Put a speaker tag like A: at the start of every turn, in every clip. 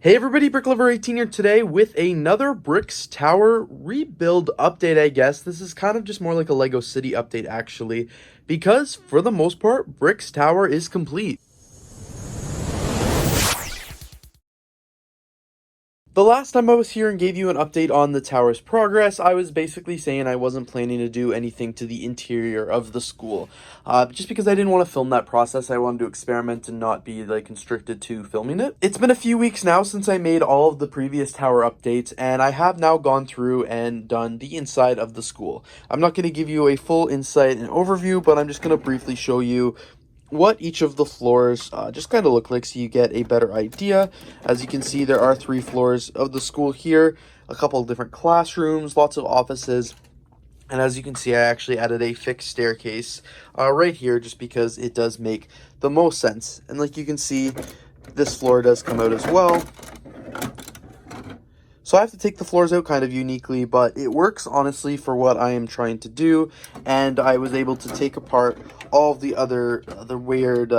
A: Hey everybody, BrickLover18 here today with another Bricks Tower rebuild update, I guess. This is kind of just more like a Lego City update, actually, because for the most part, Bricks Tower is complete. The last time I was here and gave you an update on the tower's progress, I was basically saying I wasn't planning to do anything to the interior of the school. Just because I didn't want to film that process, I wanted to experiment and not be constricted to filming it. It's been a few weeks now since I made all of the previous tower updates, and I have now gone through and done the inside of the school. I'm not going to give you a full insight and overview, but I'm just going to briefly show you what each of the floors just kind of look like so you get a better idea. As you can see, there are 3 floors of the school here, a couple of different classrooms, lots of offices, and as you can see, I actually added a fixed staircase right here just because it does make the most sense. And like you can see, this floor does come out as well. So I have to take the floors out kind of uniquely, but it works honestly for what I am trying to do. And I was able to take apart all of the other weird,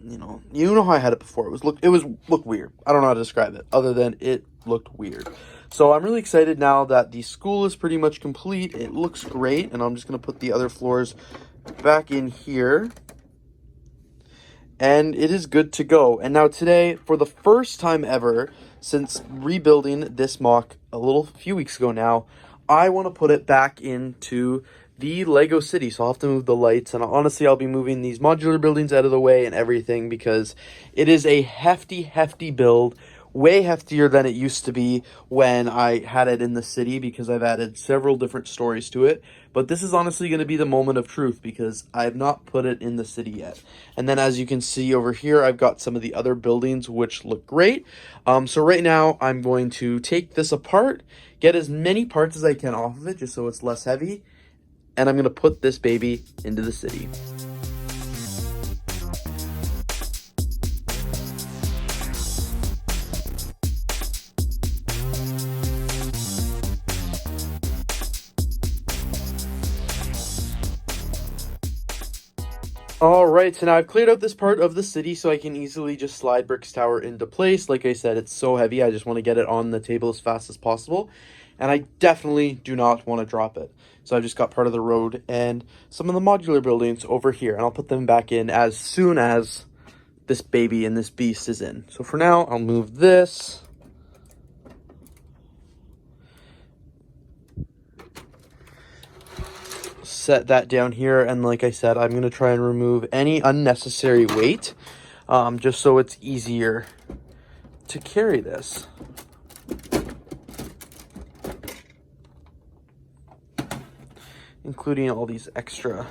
A: you know how I had it before. It was look weird. I don't know how to describe it other than it looked weird. So I'm really excited now that the school is pretty much complete. It looks great, and I'm just going to put the other floors back in here. And it is good to go. And now today, for the first time ever, since rebuilding this MOC a few weeks ago now, I want to put it back into the Lego City. So I'll have to move the lights, and honestly, I'll be moving these modular buildings out of the way and everything because it is a hefty build. Way heftier than it used to be when I had it in the city because I've added several different stories to it. But this is honestly going to be the moment of truth because I have not put it in the city yet. And then as you can see over here, I've got some of the other buildings which look great. So right now I'm going to take this apart, get as many parts as I can off of it just so it's less heavy. And I'm going to put this baby into the city. Alright, so now I've cleared out this part of the city so I can easily just slide Bricks Tower into place. Like I said, it's so heavy, I just want to get it on the table as fast as possible. And I definitely do not want to drop it. So I've just got part of the road and some of the modular buildings over here. And I'll put them back in as soon as this baby and this beast is in. So for now, I'll move this. Set that down here, and like I said, I'm going to try and remove any unnecessary weight just so it's easier to carry this. Including all these extra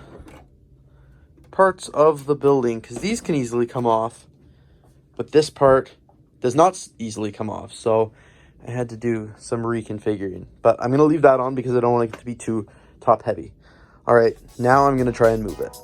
A: parts of the building, because these can easily come off, but this part does not easily come off, so I had to do some reconfiguring. But I'm going to leave that on because I don't want it to be too top heavy. All right, now I'm going to try and move it.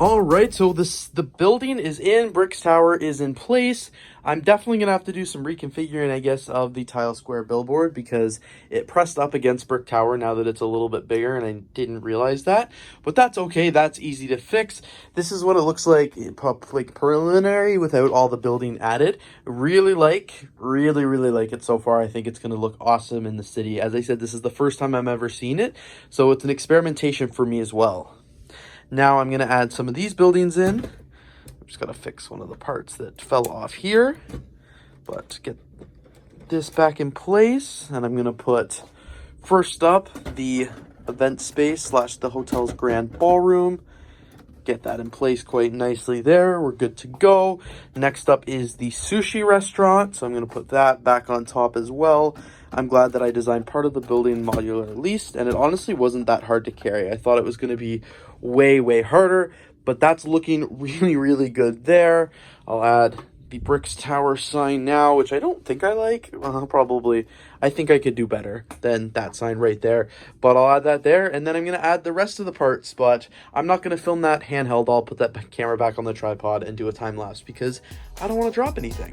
A: Alright, so the building is in, Bricks Tower is in place. I'm definitely going to have to do some reconfiguring, I guess, of the tile square billboard because it pressed up against Brick Tower now that it's a little bit bigger, and I didn't realize that. But that's okay, that's easy to fix. This is what it looks like preliminary without all the building added. Really like it so far. I think it's going to look awesome in the city. As I said, this is the first time I'm ever seeing it, so it's an experimentation for me as well. Now I'm going to add some of these buildings in. I'm just going to fix one of the parts that fell off here. But get this back in place. And I'm going to put, first up, the event space / the hotel's grand ballroom. Get that in place quite nicely there. We're good to go. Next up is the sushi restaurant. So I'm going to put that back on top as well. I'm glad that I designed part of the building modular at least, and it honestly wasn't that hard to carry. I thought it was going to be way harder, but that's looking really good there. I'll add the Bricks Tower sign now, which I don't think I like. Probably. I think I could do better than that sign right there. But I'll add that there, and then I'm going to add the rest of the parts. But I'm not going to film that handheld. I'll put that camera back on the tripod and do a time lapse because I don't want to drop anything.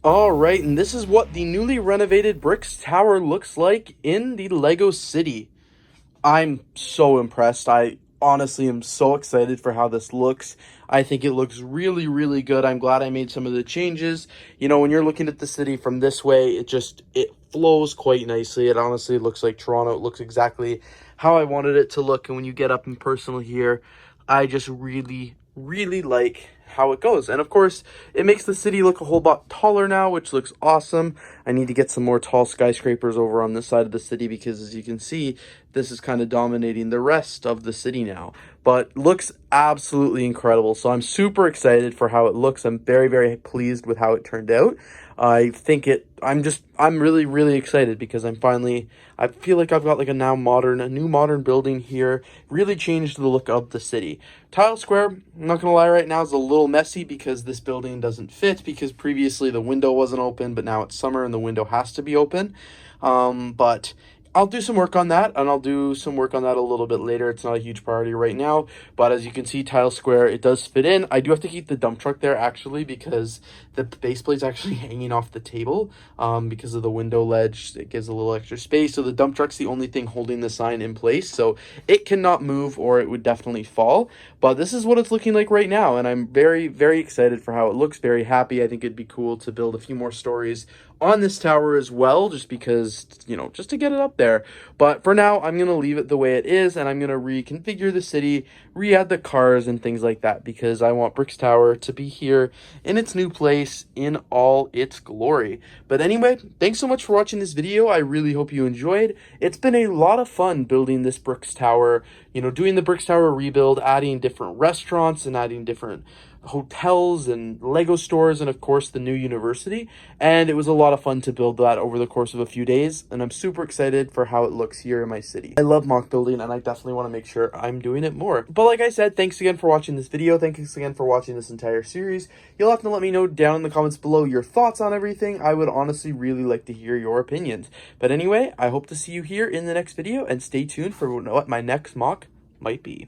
A: Alright, and this is what the newly renovated Bricks Tower looks like in the Lego City. I'm so impressed. I honestly am so excited for how this looks. I think it looks really, really good. I'm glad I made some of the changes. You know, when you're looking at the city from this way, it flows quite nicely. It honestly looks like Toronto. It looks exactly how I wanted it to look. And when you get up and personal here, I just really, really like how it goes. And of course, it makes the city look a whole lot taller now, which looks awesome. I need to get some more tall skyscrapers over on this side of the city because, as you can see, this is kind of dominating the rest of the city now. But looks absolutely incredible. So I'm super excited for how it looks. I'm very, very pleased with how it turned out. I'm really, really excited because I feel like I've got like a new modern building here. Really changed the look of the city. Tile Square, I'm not gonna lie, right now is a little messy because this building doesn't fit because previously the window wasn't open, but now it's summer and the window has to be open. But I'll do some work on that, and I'll do some work on that a little bit later. It's not a huge priority right now, but as you can see, Tile Square, it does fit in. I do have to keep the dump truck there, actually, because the base plate's actually hanging off the table because of the window ledge. It gives a little extra space, so the dump truck's the only thing holding the sign in place, so it cannot move or it would definitely fall. But this is what it's looking like right now, and I'm very, very excited for how it looks, very happy. I think it'd be cool to build a few more stories on this tower as well, just because, you know, just to get it up there. But for now, I'm going to leave it the way it is, and I'm going to reconfigure the city, re-add the cars and things like that, because I want Bricks Tower to be here in its new place in all its glory. But anyway, thanks so much for watching this video. I really hope you enjoyed. It's been a lot of fun building this Bricks Tower, you know, doing the Bricks Tower rebuild, adding different restaurants and adding different hotels and Lego stores, and of course the new university. And it was a lot of fun to build that over the course of a few days, and I'm super excited for how it looks here in my city. I love MOC building, and I definitely want to make sure I'm doing it more. But like I said, thanks again for watching this video. Thanks again for watching this entire series. You'll have to let me know down in the comments below your thoughts on everything. I would honestly really like to hear your opinions. But anyway, I hope to see you here in the next video, and stay tuned for what my next MOC might be.